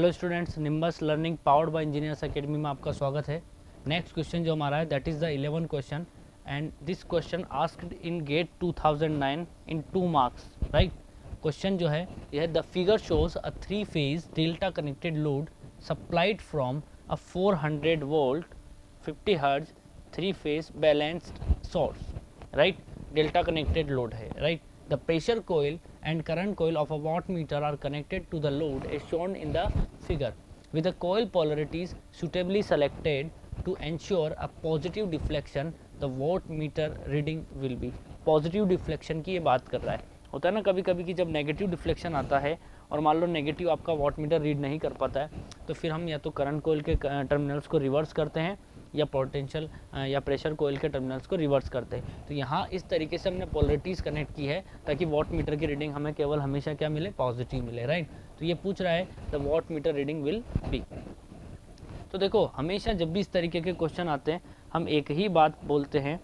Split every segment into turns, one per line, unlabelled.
Hello students, Nimbus learning powered by engineers academy में आपका स्वागत है। नेक्स्ट क्वेश्चन जो हमारा है that is the 11 question and this question asked in GATE 2009 in 2 marks, right. Question जो है यह the figure shows a 3 phase delta connected load supplied from a 400 volt 50 hertz 3 phase balanced source, right. Delta connected load है, right. The pressure coil and current coil of a wattmeter are connected to the load as shown in the figure, with the coil polarities suitably selected to ensure a positive deflection. The wattmeter reading will be positive deflection की ये बात कर रहा है। होता है ना कभी कभी कि जब नेगेटिव डिफ्लेक्शन आता है और मान लो नेगेटिव आपका वाटमीटर रीड नहीं कर पाता है, तो फिर हम या तो करंट कोयल के टर्मिनल्स को रिवर्स करते हैं या पोटेंशियल या प्रेशर कोयल के टर्मिनल्स को रिवर्स करते हैं। तो यहाँ इस तरीके से हमने पोलरिटीज़ कनेक्ट की है ताकि वॉट मीटर की रीडिंग हमें केवल हमेशा क्या मिले, पॉजिटिव मिले, राइट। तो ये पूछ रहा है the watt meter reading will be. तो देखो हमेशा जब भी इस तरीके के क्वेश्चन आते हैं हम एक ही बात बोलते हैं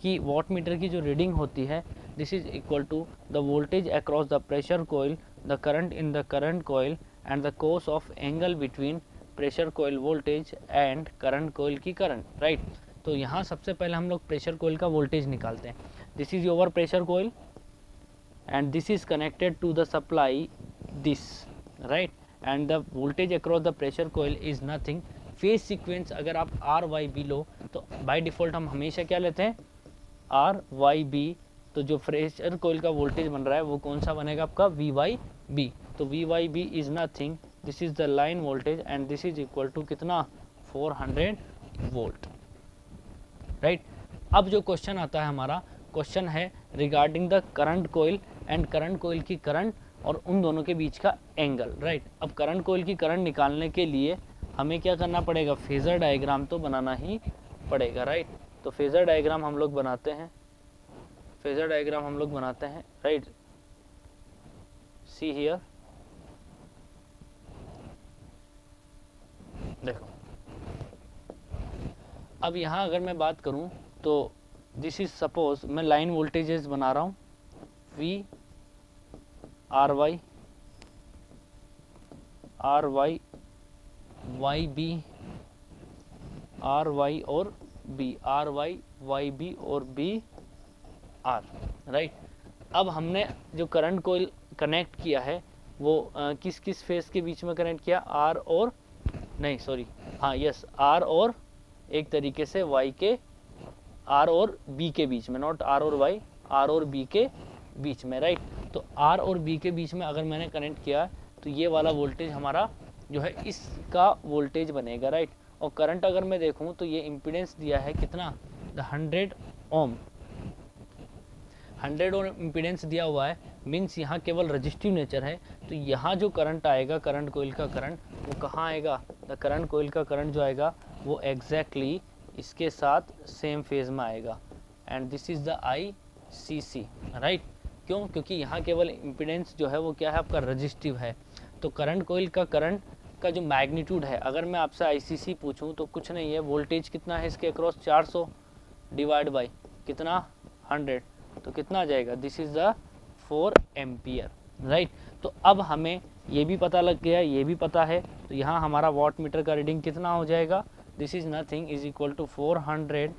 कि वॉट मीटर की जो रीडिंग होती है this is equal to the voltage across the pressure coil, the current in the current coil and the cos of angle between pressure coil voltage and current coil की current, right. तो यहाँ सबसे पहले हम लोग pressure कोयल का voltage निकालते हैं। This is your pressure coil and this is connected to the supply this, right, and the voltage across the pressure coil is nothing. Phase sequence अगर आप आर वाई बी लो तो बाय डिफ़ॉल्ट हम हमेशा क्या लेते हैं, आर वाई बी। तो जो प्रेशर कोयल का वोल्टेज बन रहा है वो कौन सा बनेगा आपका, वी वाई बी। तो V Y B is nothing, this is the line voltage and this is equal to कितना, 400 वोल्ट, राइट। अब जो क्वेश्चन आता है हमारा, क्वेश्चन है regarding the current coil and current coil की करंट और उन दोनों के बीच का एंगल, राइट। अब करंट कोयल की करंट निकालने के लिए हमें क्या करना पड़ेगा, फेजर डायग्राम तो बनाना ही पड़ेगा, राइट। तो फेजर डायग्राम हम लोग बनाते हैं, फेजर डायग्राम हम लोग बनाते हैं, राइट। सी हियर, देखो अब यहाँ अगर मैं बात करूँ तो दिस इज सपोज मैं लाइन वोल्टेजेस बना रहा हूँ, V R Y Y B R Y और B, R Y Y B और बी आर, राइट। अब हमने जो करंट कोयल कनेक्ट किया है वो किस किस फेज के बीच में कनेक्ट किया, आर और नहीं सॉरी हाँ यस आर और एक तरीके से वाई के, आर और बी के बीच में, नॉट आर और वाई, आर और बी के बीच में, राइट। तो आर और बी के बीच में अगर मैंने कनेक्ट किया तो ये वाला वोल्टेज हमारा जो है इसका वोल्टेज बनेगा, राइट। और करंट अगर मैं देखूं तो ये इम्पीडेंस दिया है कितना, द 100 ओम, 100 ओम इम्पीडेंस दिया हुआ है, मीन्स यहाँ केवल रजिस्टिव नेचर है। तो यहाँ जो करंट आएगा करंट कोयल का करंट वो कहाँ आएगा, द करंट कोयल का करंट जो आएगा वो एग्जैक्टली इसके साथ सेम फेज में आएगा and this is the I C C, right. क्यों, क्योंकि यहाँ केवल इम्पीडेंस जो है वो क्या है आपका रजिस्टिव है। तो करंट कोयल का करंट का जो मैग्नीट्यूड है, अगर मैं आपसे आईसीसी पूछूं तो कुछ नहीं है, वोल्टेज कितना है इसके अक्रॉस 400 डिवाइड बाई कितना 100, तो कितना आ जाएगा, this is the 4 ampere, right. तो अब हमें ये भी पता लग गया, ये भी पता है, तो यहाँ हमारा वॉट मीटर का रीडिंग कितना हो जाएगा, this is nothing is equal to 400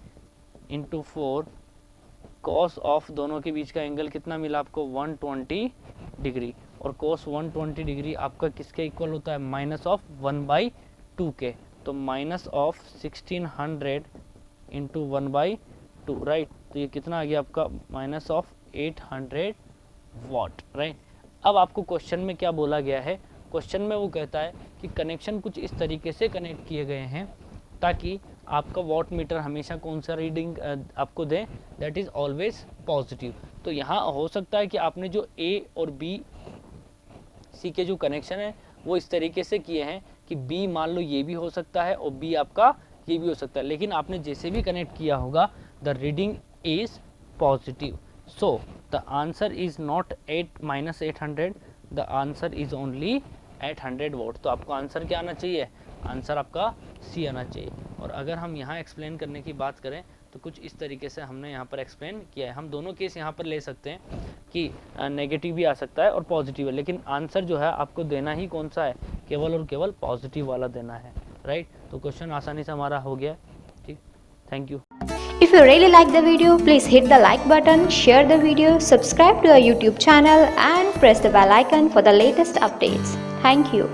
into 4 cos of दोनों के बीच का एंगल कितना मिला आपको, 120 डिग्री, और कॉस 120 डिग्री आपका किसके इक्वल होता है, माइनस ऑफ 1/2 के। तो माइनस ऑफ 1600 इंटू 1/2, राइट। तो ये कितना आ गया आपका, माइनस ऑफ 800 वॉट, राइट। अब आपको क्वेश्चन में क्या बोला गया है, क्वेश्चन में वो कहता है कि कनेक्शन कुछ इस तरीके से कनेक्ट किए गए हैं ताकि आपका वॉट मीटर हमेशा कौन सा रीडिंग आपको दे, दैट इज ऑलवेज पॉजिटिव। तो यहाँ हो सकता है कि आपने जो ए और बी सी के जो कनेक्शन है वो इस तरीके से किए हैं कि बी मान लो ये भी हो सकता है और बी आपका ये भी हो सकता है, लेकिन आपने जैसे भी कनेक्ट किया होगा the reading is positive. So the answer is not 8 minus 800, the answer is only 800 vote. तो आपको आंसर क्या आना चाहिए, आंसर आपका सी आना चाहिए। और अगर हम यहाँ एक्सप्लेन करने की बात करें तो कुछ इस तरीके से हमने यहाँ पर एक्सप्लेन किया है। हम दोनों केस यहाँ पर ले सकते हैं कि नेगेटिव भी आ सकता है और पॉजिटिव है, लेकिन आंसर जो है आपको देना ही कौन सा है, केवल और केवल पॉजिटिव वाला देना है, राइट। तो क्वेश्चन आसानी से हमारा हो गया, ठीक। Thank you.
If you really like the video, please hit the like button, share the video, subscribe to our YouTube channel and press the bell icon for the latest updates. Thank you.